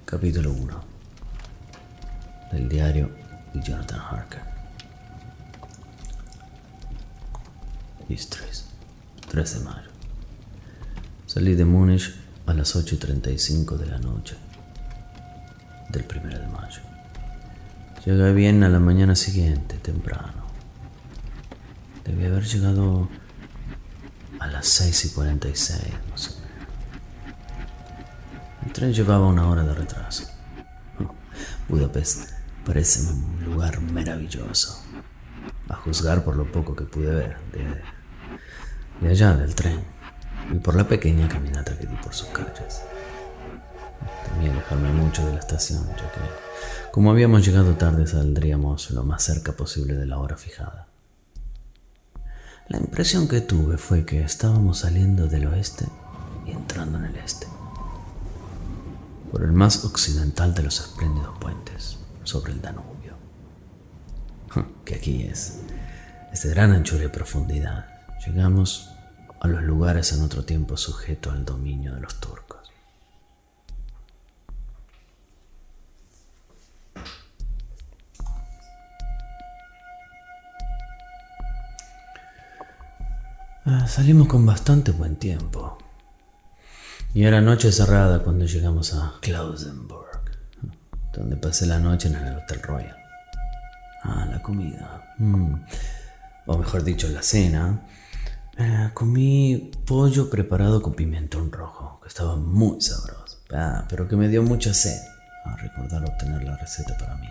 Capítulo 1 del diario de Jonathan Harker. Istres, 3 de mayo. Salí de Múnich a las 8:35 de la noche del 1 de mayo. Llegué a Viena a la mañana siguiente, temprano. Debí haber llegado a las 6:46, no sé. El tren llevaba 1 hora de retraso. Budapest parece un lugar maravilloso, a juzgar por lo poco que pude ver de allá del tren y por la pequeña caminata que di por sus calles. Temía alejarme mucho de la estación, ya que, como habíamos llegado tarde, saldríamos lo más cerca posible de la hora fijada. La impresión que tuve fue que estábamos saliendo del oeste y entrando en el este, por el más occidental de los espléndidos puentes sobre el Danubio, que aquí es de gran anchura y profundidad. Llegamos a los lugares en otro tiempo sujetos al dominio de los turcos. Salimos con bastante buen tiempo. Y era noche cerrada cuando llegamos a Klausenburg, donde pasé la noche en el Hotel Royal. La comida. O mejor dicho, la cena. Comí pollo preparado con pimentón rojo, que estaba muy sabroso. Pero que me dio mucha sed a recordar obtener la receta para mí.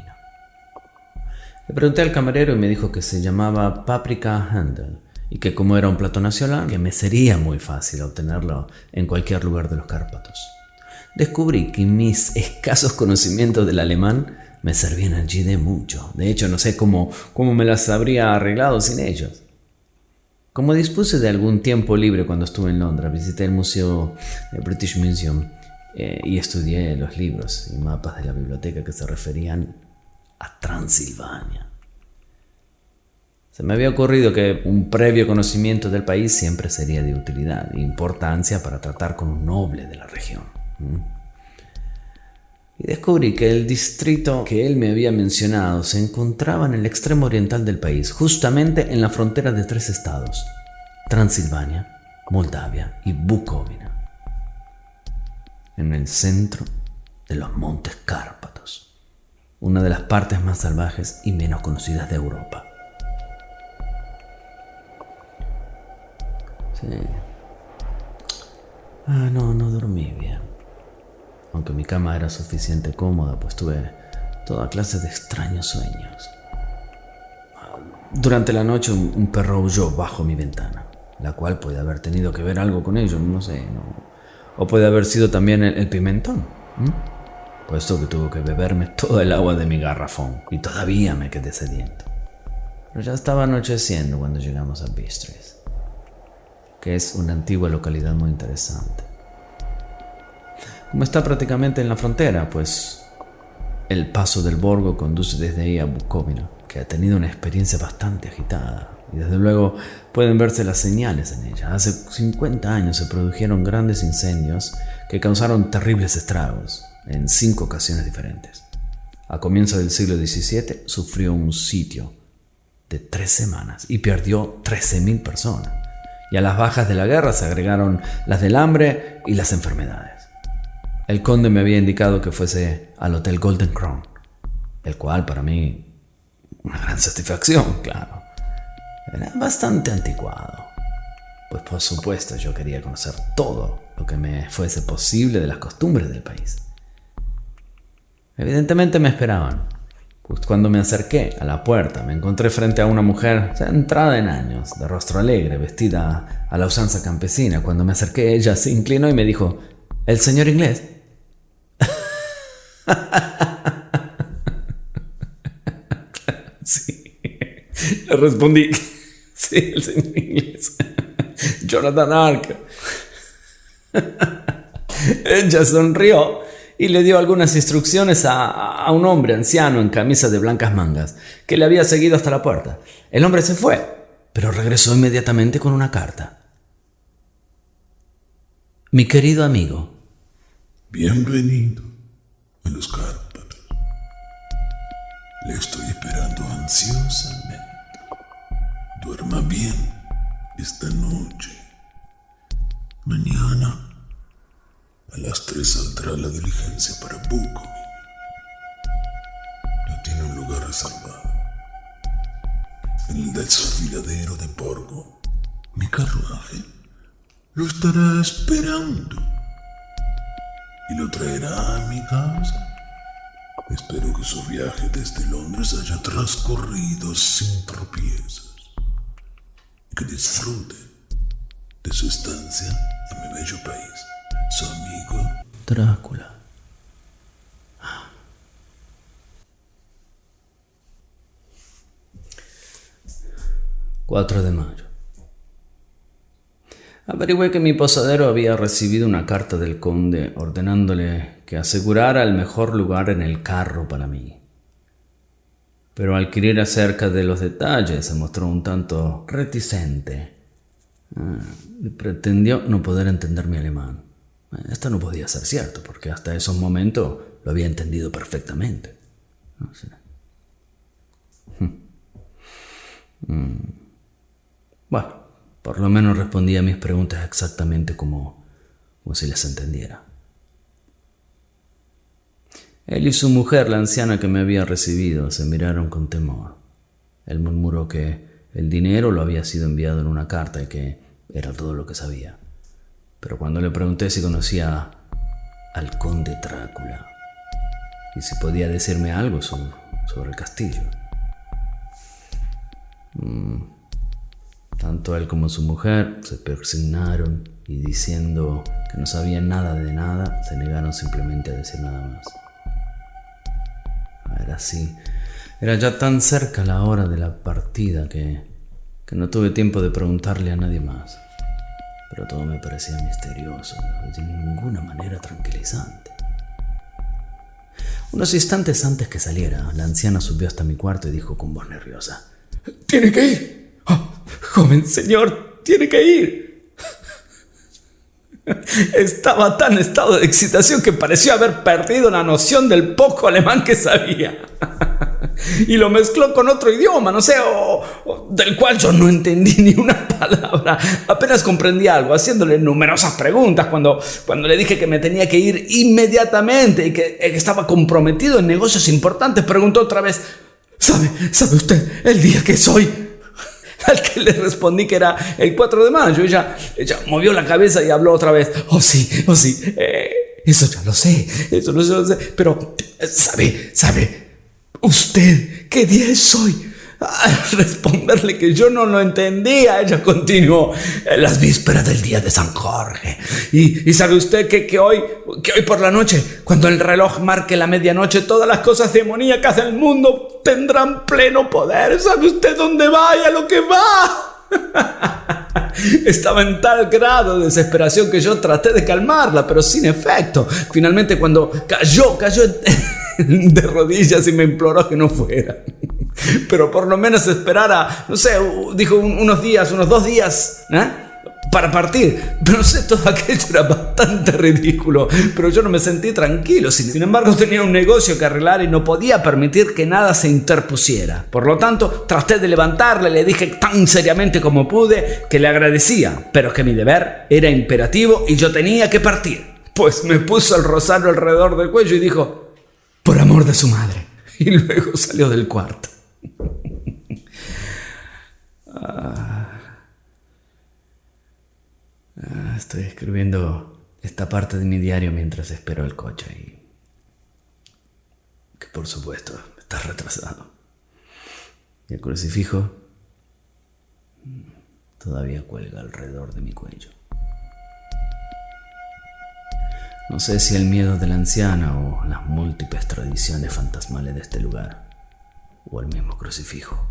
Le pregunté al camarero y me dijo que se llamaba Paprika Handel, y que como era un plato nacional, que me sería muy fácil obtenerlo en cualquier lugar de los Cárpatos. Descubrí que mis escasos conocimientos del alemán me servían allí de mucho. De hecho, no sé cómo me las habría arreglado sin ellos. Como dispuse de algún tiempo libre cuando estuve en Londres, visité el museo, el British Museum, y estudié los libros y mapas de la biblioteca que se referían a Transilvania. Se me había ocurrido que un previo conocimiento del país siempre sería de utilidad e importancia para tratar con un noble de la región. Y descubrí que el distrito que él me había mencionado se encontraba en el extremo oriental del país, justamente en la frontera de 3 estados: Transilvania, Moldavia y Bucovina, en el centro de los Montes Cárpatos, una de las partes más salvajes y menos conocidas de Europa. Sí. No dormí bien. Aunque mi cama era suficiente cómoda, pues tuve toda clase de extraños sueños. Durante la noche un perro aulló bajo mi ventana, la cual puede haber tenido que ver algo con ello, no sé, ¿no? O puede haber sido también el pimentón, puesto que tuve que beberme toda el agua de mi garrafón y todavía me quedé sediento. Pero ya estaba anocheciendo cuando llegamos a Bistritz, que es una antigua localidad muy interesante. Como está prácticamente en la frontera, pues el paso del Borgo conduce desde ahí a Bucovina, que ha tenido una experiencia bastante agitada, y desde luego pueden verse las señales en ella. Hace 50 años se produjeron grandes incendios que causaron terribles estragos en 5 ocasiones diferentes. A comienzos del siglo XVII sufrió un sitio de 3 semanas y perdió 13.000 personas. Y a las bajas de la guerra se agregaron las del hambre y las enfermedades. El conde me había indicado que fuese al Hotel Golden Crown, el cual para mí, una gran satisfacción, claro. Era bastante anticuado, pues por supuesto yo quería conocer todo lo que me fuese posible de las costumbres del país. Evidentemente me esperaban. Pues cuando me acerqué a la puerta me encontré frente a una mujer entrada en años, de rostro alegre, vestida a la usanza campesina. Cuando me acerqué, ella se inclinó y me dijo: ¿el señor inglés? Sí, le respondí: sí, el señor inglés. Jonathan Harker. Ella sonrió y le dio algunas instrucciones a un hombre anciano en camisa de blancas mangas, que le había seguido hasta la puerta. El hombre se fue, pero regresó inmediatamente con una carta. Mi querido amigo. Bienvenido al Le estoy esperando ansiosamente. Duerma bien esta noche. Mañana a las 3 saldrá la diligencia para Bucovina. Ya tiene un lugar reservado en el desfiladero de Borgo. Mi carruaje lo estará esperando y lo traerá a mi casa. Espero que su viaje desde Londres haya transcurrido sin tropiezos y que disfrute de su estancia en mi bello país. Su amigo Drácula. 4 de mayo. Averigüé que mi posadero había recibido una carta del conde ordenándole que asegurara el mejor lugar en el carro para mí. Pero al querer acerca de los detalles se mostró un tanto reticente y pretendió no poder entender mi alemán. Esto no podía ser cierto, porque hasta esos momentos lo había entendido perfectamente. No sé. Bueno, por lo menos respondía a mis preguntas exactamente como si las entendiera. Él y su mujer, la anciana que me había recibido, se miraron con temor. Él murmuró que el dinero lo había sido enviado en una carta y que era todo lo que sabía. Pero cuando le pregunté si conocía al conde Drácula y si podía decirme algo sobre el castillo, tanto él como su mujer se persignaron y, diciendo que no sabían nada de nada, se negaron simplemente a decir nada más. Era así. Era ya tan cerca la hora de la partida que no tuve tiempo de preguntarle a nadie más. Pero todo me parecía misterioso y de ninguna manera tranquilizante. Unos instantes antes que saliera, la anciana subió hasta mi cuarto y dijo con voz nerviosa: «¡Tiene que ir! ¡Oh, joven señor, tiene que ir!» Estaba tan en estado de excitación que pareció haber perdido la noción del poco alemán que sabía. Y lo mezcló con otro idioma, no sé, del cual yo no entendí ni una palabra. Apenas comprendí algo, haciéndole numerosas preguntas cuando le dije que me tenía que ir inmediatamente y que estaba comprometido en negocios importantes. Preguntó otra vez: ¿Sabe usted el día que soy? Al que le respondí que era el 4 de mayo. Ella movió la cabeza y habló otra vez: Oh sí, eso ya lo sé, eso no lo sé. Pero, ¿sabe usted qué día es hoy? Al responderle que yo no lo entendía, ella continuó: En las vísperas del día de San Jorge. Y sabe usted que hoy por la noche, cuando el reloj marque la medianoche, todas las cosas demoníacas del mundo tendrán pleno poder. ¿Sabe usted dónde va y a lo que va? Estaba en tal grado de desesperación que yo traté de calmarla, pero sin efecto. Finalmente, cuando cayó de rodillas y me imploró que no fuera. Pero por lo menos esperara, no sé, dijo unos 2 días, para partir. Pero no sé, todo aquello era bastante ridículo. Pero yo no me sentí tranquilo. Sin embargo, tenía un negocio que arreglar y no podía permitir que nada se interpusiera. Por lo tanto, traté de levantarle. Le dije tan seriamente como pude que le agradecía, pero que mi deber era imperativo y yo tenía que partir. Pues me puso el rosario alrededor del cuello y dijo: «Por amor de su madre». Y luego salió del cuarto. Estoy escribiendo esta parte de mi diario mientras espero el coche y que por supuesto está retrasado. Y el crucifijo todavía cuelga alrededor de mi cuello. No sé si el miedo de la anciana o las múltiples tradiciones fantasmales de este lugar o el mismo crucifijo.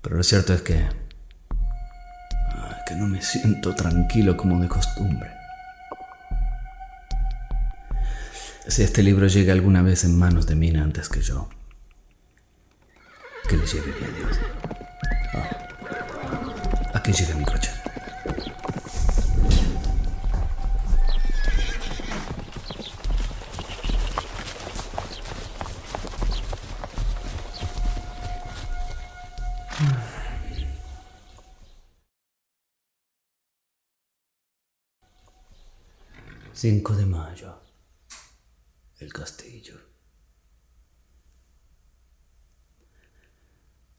Pero lo cierto es que no me siento tranquilo como de costumbre. Si este libro llega alguna vez en manos de Mina antes que yo, que le lleve bien a Dios. Aquí llega mi coche. 5 de mayo. El castillo.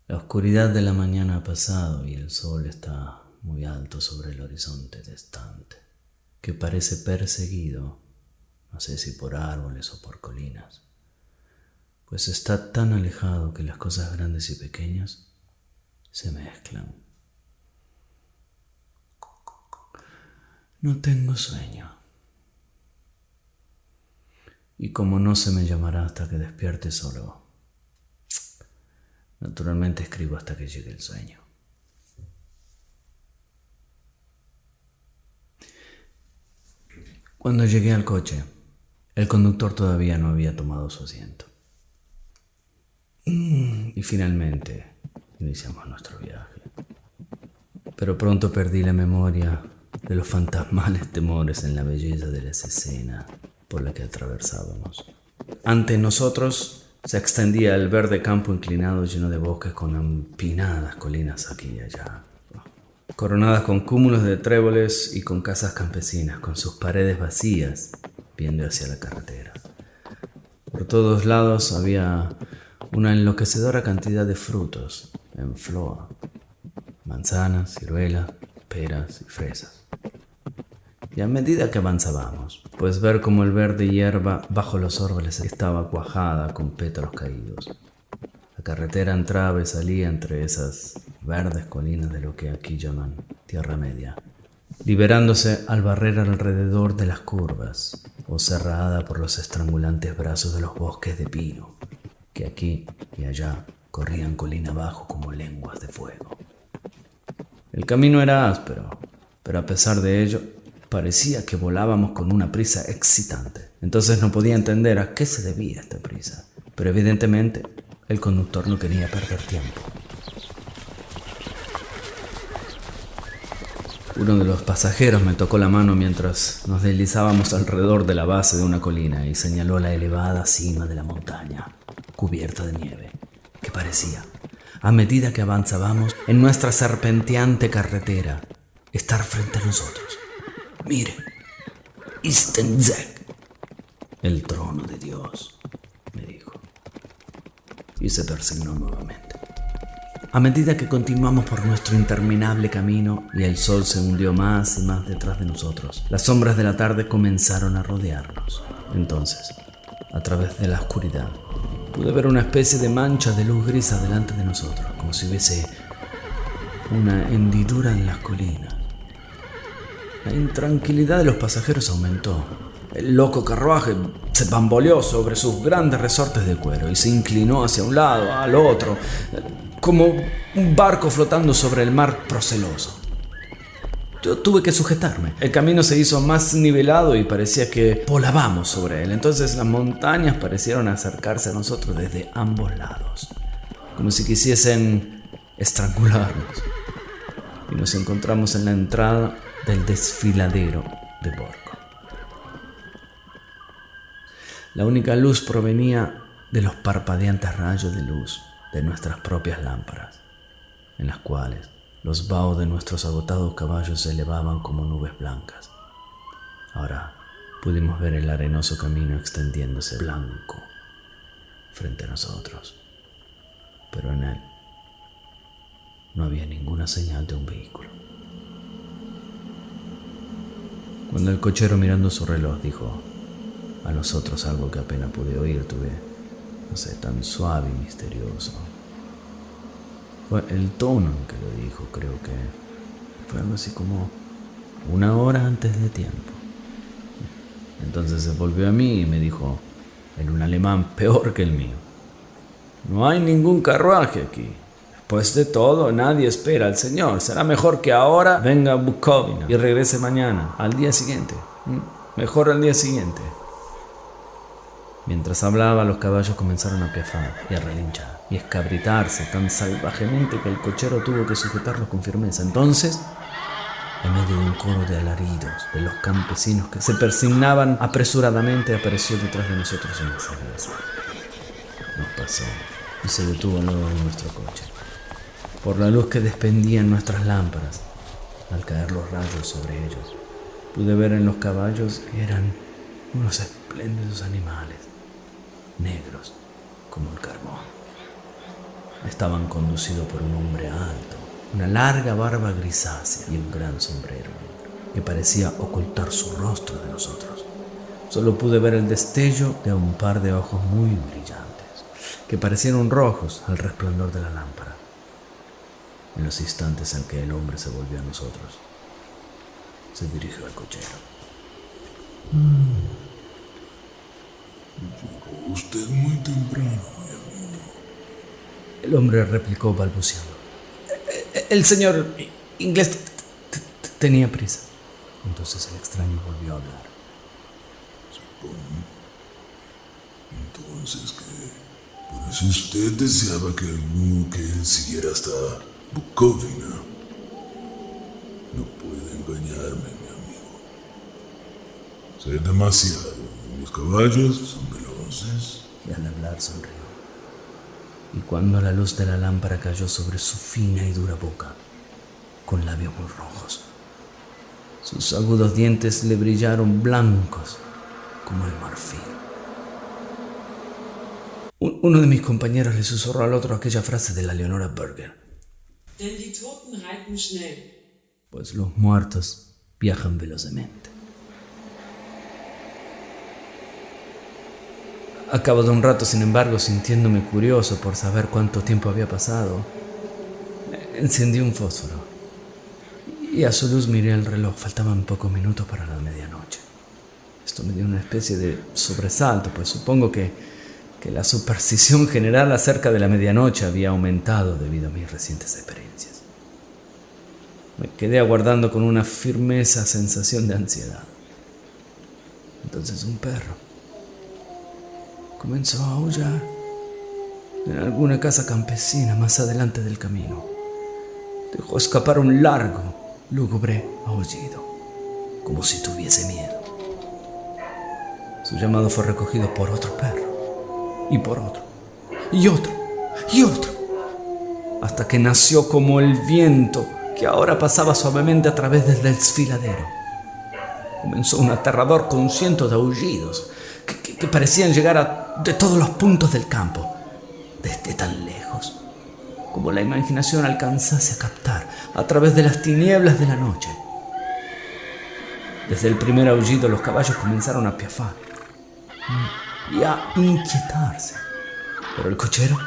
La oscuridad de la mañana ha pasado y el sol está muy alto sobre el horizonte distante, que parece perseguido, no sé si por árboles o por colinas, pues está tan alejado que las cosas grandes y pequeñas se mezclan. No tengo sueño. Y como no se me llamará hasta que despierte solo, naturalmente escribo hasta que llegue el sueño. Cuando llegué al coche, el conductor todavía no había tomado su asiento. Y finalmente iniciamos nuestro viaje. Pero pronto perdí la memoria de los fantasmales temores en la belleza de las escenas por la que atravesábamos. Ante nosotros se extendía el verde campo inclinado lleno de bosques con empinadas colinas aquí y allá, coronadas con cúmulos de tréboles y con casas campesinas, con sus paredes vacías, viendo hacia la carretera. Por todos lados había una enloquecedora cantidad de frutos en flor, manzanas, ciruelas, peras y fresas. Y a medida que avanzábamos, pues ver cómo el verde hierba bajo los árboles estaba cuajada con pétalos caídos. La carretera entraba y salía entre esas verdes colinas de lo que aquí llaman Tierra Media, liberándose al barrer alrededor de las curvas o cerrada por los estrangulantes brazos de los bosques de pino, que aquí y allá corrían colina abajo como lenguas de fuego. El camino era áspero, pero a pesar de ello, parecía que volábamos con una prisa excitante. Entonces no podía entender a qué se debía esta prisa, pero evidentemente el conductor no quería perder tiempo. Uno de los pasajeros me tocó la mano mientras nos deslizábamos alrededor de la base de una colina y señaló la elevada cima de la montaña, cubierta de nieve, que parecía, a medida que avanzábamos en nuestra serpenteante carretera, estar frente a nosotros. «Mire, Istenzek, el trono de Dios», me dijo, y se persignó nuevamente. A medida que continuamos por nuestro interminable camino y el sol se hundió más y más detrás de nosotros, las sombras de la tarde comenzaron a rodearnos. Entonces, a través de la oscuridad, pude ver una especie de mancha de luz gris delante de nosotros, como si hubiese una hendidura en las colinas. La intranquilidad de los pasajeros aumentó. El loco carruaje se bamboleó sobre sus grandes resortes de cuero y se inclinó hacia un lado, al otro, como un barco flotando sobre el mar proceloso. Yo tuve que sujetarme. El camino se hizo más nivelado y parecía que volábamos sobre él. Entonces las montañas parecieron acercarse a nosotros desde ambos lados, como si quisiesen estrangularnos. Y nos encontramos en la entrada del desfiladero de Borgo. La única luz provenía de los parpadeantes rayos de luz de nuestras propias lámparas, en las cuales los vaos de nuestros agotados caballos se elevaban como nubes blancas. Ahora pudimos ver el arenoso camino extendiéndose blanco frente a nosotros, pero en él no había ninguna señal de un vehículo. Cuando el cochero, mirando su reloj, dijo a nosotros algo que apenas pude oír, tan suave y misterioso. Fue el tono en que lo dijo, creo que fue algo así como 1 hora antes de tiempo. Entonces se volvió a mí y me dijo, en un alemán peor que el mío: «No hay ningún carruaje aquí. Después de todo, nadie espera al Señor. Será mejor que ahora venga a Bukovina y regrese mañana, al día siguiente. Mejor al día siguiente». Mientras hablaba, los caballos comenzaron a piafar y a relinchar y escabritarse tan salvajemente que el cochero tuvo que sujetarlos con firmeza. Entonces, en medio de un coro de alaridos de los campesinos que se persignaban apresuradamente, apareció detrás de nosotros una cerveza. Nos pasó y se detuvo al lado de nuestro coche. Por la luz que despendían nuestras lámparas, al caer los rayos sobre ellos, Pude ver en los caballos que eran unos espléndidos animales, negros como el carbón. Estaban conducidos por un hombre alto, una larga barba grisácea y un gran sombrero negro, que parecía ocultar su rostro de nosotros. Solo pude ver el destello de un par de ojos muy brillantes, que parecieron rojos al resplandor de la lámpara. En los instantes en que el hombre se volvió a nosotros, se dirigió al cochero. Llegó usted muy temprano, mi amigo. El hombre replicó balbuceando. El señor inglés tenía prisa. Entonces el extraño volvió a hablar. Supongo. Entonces que por eso usted deseaba que él siguiera hasta Bukovina. No puede engañarme, mi amigo. Sé demasiado. Mis caballos son veloces. Y al hablar sonrió. Y cuando la luz de la lámpara cayó sobre su fina y dura boca, con labios muy rojos, sus agudos dientes le brillaron blancos como el marfil. Uno de mis compañeros le susurró al otro aquella frase de la Leonora Berger. Denn die Toten reiten schnell. Pues los muertos viajan velozmente. A cabo de un rato, sin embargo, sintiéndome curioso por saber cuánto tiempo había pasado, encendí un fósforo y a su luz miré el reloj. Faltaban pocos minutos para la medianoche. Esto me dio una especie de sobresalto, pues supongo que la superstición general acerca de la medianoche había aumentado debido a mis recientes experiencias. Me quedé aguardando con una firmeza sensación de ansiedad. Entonces un perro comenzó a aullar en alguna casa campesina más adelante del camino. Dejó escapar un largo, lúgubre aullido, como si tuviese miedo. Su llamado fue recogido por otro perro, y por otro, y otro, y otro, hasta que nació como el viento que ahora pasaba suavemente a través del desfiladero. Comenzó un aterrador concierto de aullidos que parecían llegar de todos los puntos del campo, desde tan lejos como la imaginación alcanzase a captar a través de las tinieblas de la noche. Desde el primer aullido los caballos comenzaron a piafar y a inquietarse, pero el cochero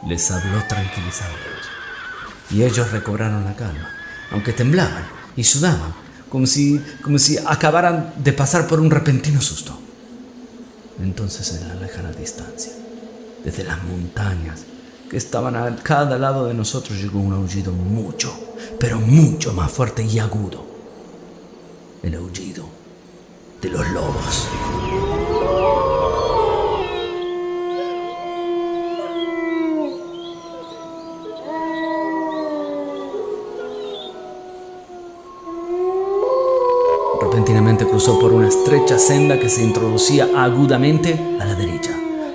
les habló tranquilizándolos, y ellos recobraron la calma, aunque temblaban y sudaban, como si acabaran de pasar por un repentino susto. Entonces, en la lejana distancia, desde las montañas que estaban a cada lado de nosotros, llegó un aullido mucho, pero mucho más fuerte y agudo. El aullido de los lobos. Repentinamente cruzó por una estrecha senda que se introducía agudamente a la derecha.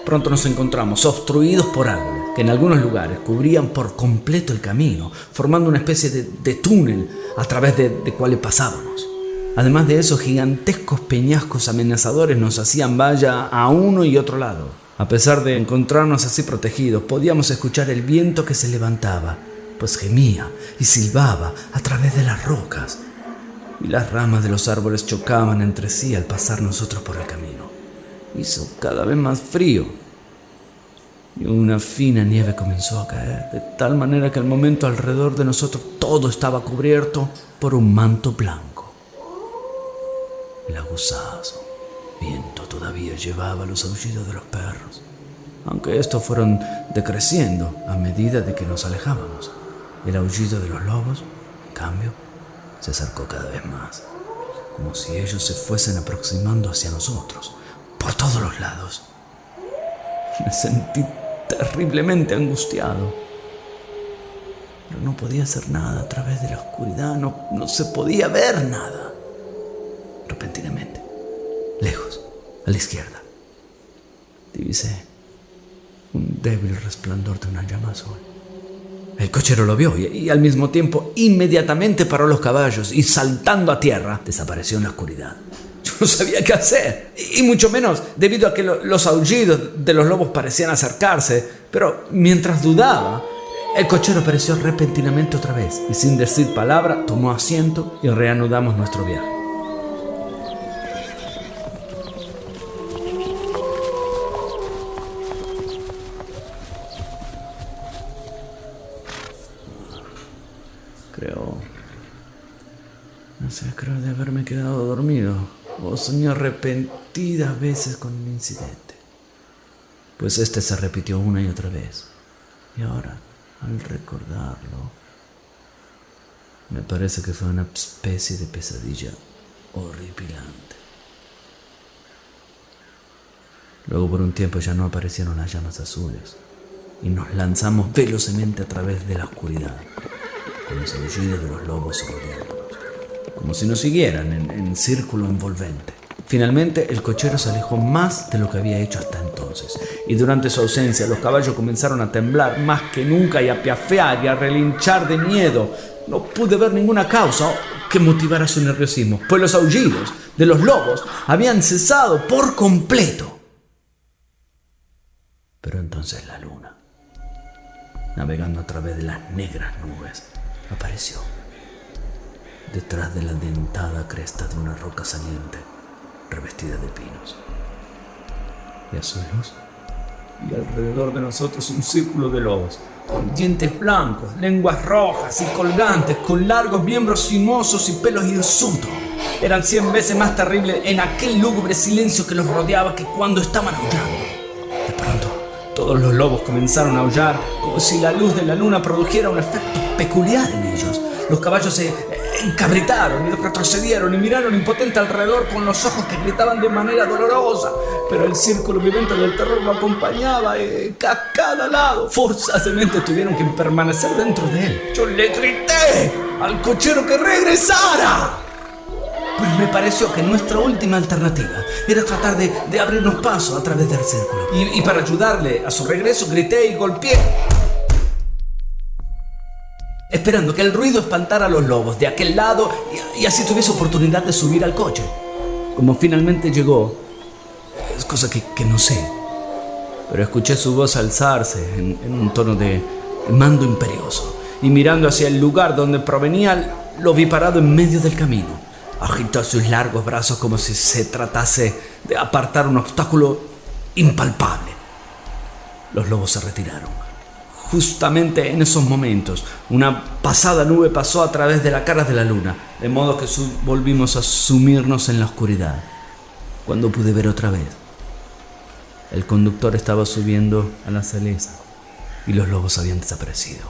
Pronto nos encontramos obstruidos por árboles que en algunos lugares cubrían por completo el camino, formando una especie de túnel a través de cuales pasábamos. Además de eso, gigantescos peñascos amenazadores nos hacían valla a uno y otro lado. A pesar de encontrarnos así protegidos, podíamos escuchar el viento que se levantaba, pues gemía y silbaba a través de las rocas, y las ramas de los árboles chocaban entre sí al pasar nosotros por el camino. Hizo cada vez más frío y una fina nieve comenzó a caer, de tal manera que al momento alrededor de nosotros todo estaba cubierto por un manto blanco. El aguzazo viento todavía llevaba los aullidos de los perros, aunque estos fueron decreciendo a medida de que nos alejábamos. El aullido de los lobos, en cambio, se acercó cada vez más, como si ellos se fuesen aproximando hacia nosotros, por todos los lados. Me sentí terriblemente angustiado, pero no podía hacer nada a través de la oscuridad, no se podía ver nada. Repentinamente, lejos, a la izquierda, divisé un débil resplandor de una llama azul. El cochero lo vio y al mismo tiempo inmediatamente paró los caballos y saltando a tierra desapareció en la oscuridad. Yo no sabía qué hacer, y mucho menos debido a que los aullidos de los lobos parecían acercarse, pero mientras dudaba, el cochero apareció repentinamente otra vez y sin decir palabra tomó asiento y reanudamos nuestro viaje. Creo de haberme quedado dormido o soñé repetidas veces con el incidente. Pues este se repitió una y otra vez. Y ahora, al recordarlo, me parece que fue una especie de pesadilla horripilante. Luego por un tiempo ya no aparecieron las llamas azules y nos lanzamos velozmente a través de la oscuridad, con los aullidos de los lobos rodeándonos, como si nos siguieran en círculo envolvente. Finalmente el cochero se alejó más de lo que había hecho hasta entonces, y durante su ausencia los caballos comenzaron a temblar más que nunca y a piafear y a relinchar de miedo. No pude ver ninguna causa que motivara su nerviosismo, pues los aullidos de los lobos habían cesado por completo. Pero entonces la luna, navegando a través de las negras nubes, apareció detrás de la dentada cresta de una roca saliente revestida de pinos. Y a su luz, y alrededor de nosotros un círculo de lobos, con dientes blancos, lenguas rojas y colgantes, con largos miembros sinuosos y pelos hirsutos. Eran 100 veces más terribles en aquel lúgubre silencio que los rodeaba que cuando estaban aullando. De pronto, todos los lobos comenzaron a aullar como si la luz de la luna produjera un efecto peculiar en ellos. Los caballos se encabritaron y retrocedieron y miraron impotente alrededor con los ojos que gritaban de manera dolorosa, pero el círculo viviente del terror lo acompañaba y a cada lado forzosamente tuvieron que permanecer dentro de él. Yo le grité al cochero que regresara, pues me pareció que nuestra última alternativa era tratar de abrirnos paso a través del círculo, y para ayudarle a su regreso grité y golpeé, esperando que el ruido espantara a los lobos de aquel lado y así tuviese oportunidad de subir al coche. Como finalmente llegó, es cosa que no sé, pero escuché su voz alzarse en un tono de mando imperioso, y mirando hacia el lugar donde provenía, lo vi parado en medio del camino. Agitó sus largos brazos como si se tratase de apartar un obstáculo impalpable. Los lobos se retiraron. Justamente en esos momentos, una pasada nube pasó a través de la cara de la luna, de modo que volvimos a sumirnos en la oscuridad. Cuando pude ver otra vez, el conductor estaba subiendo a la Salesa y los lobos habían desaparecido.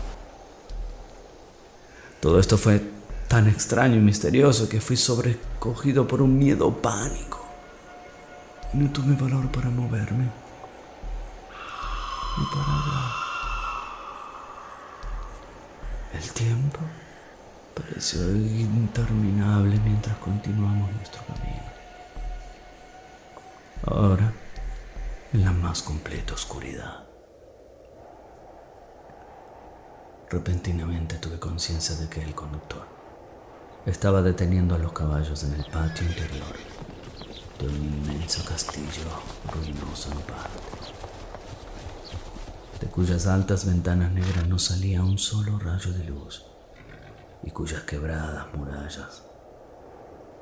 Todo esto fue tan extraño y misterioso que fui sobrecogido por un miedo pánico y no tuve valor para moverme ni para hablar. El tiempo pareció interminable mientras continuamos nuestro camino. Ahora, en la más completa oscuridad. Repentinamente tuve conciencia de que el conductor estaba deteniendo a los caballos en el patio interior de un inmenso castillo ruinoso en parte, de cuyas altas ventanas negras no salía un solo rayo de luz y cuyas quebradas murallas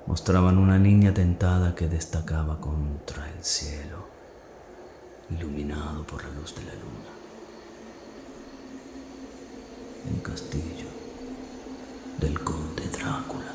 mostraban una línea dentada que destacaba contra el cielo, iluminado por la luz de la luna. El castillo del conde Drácula.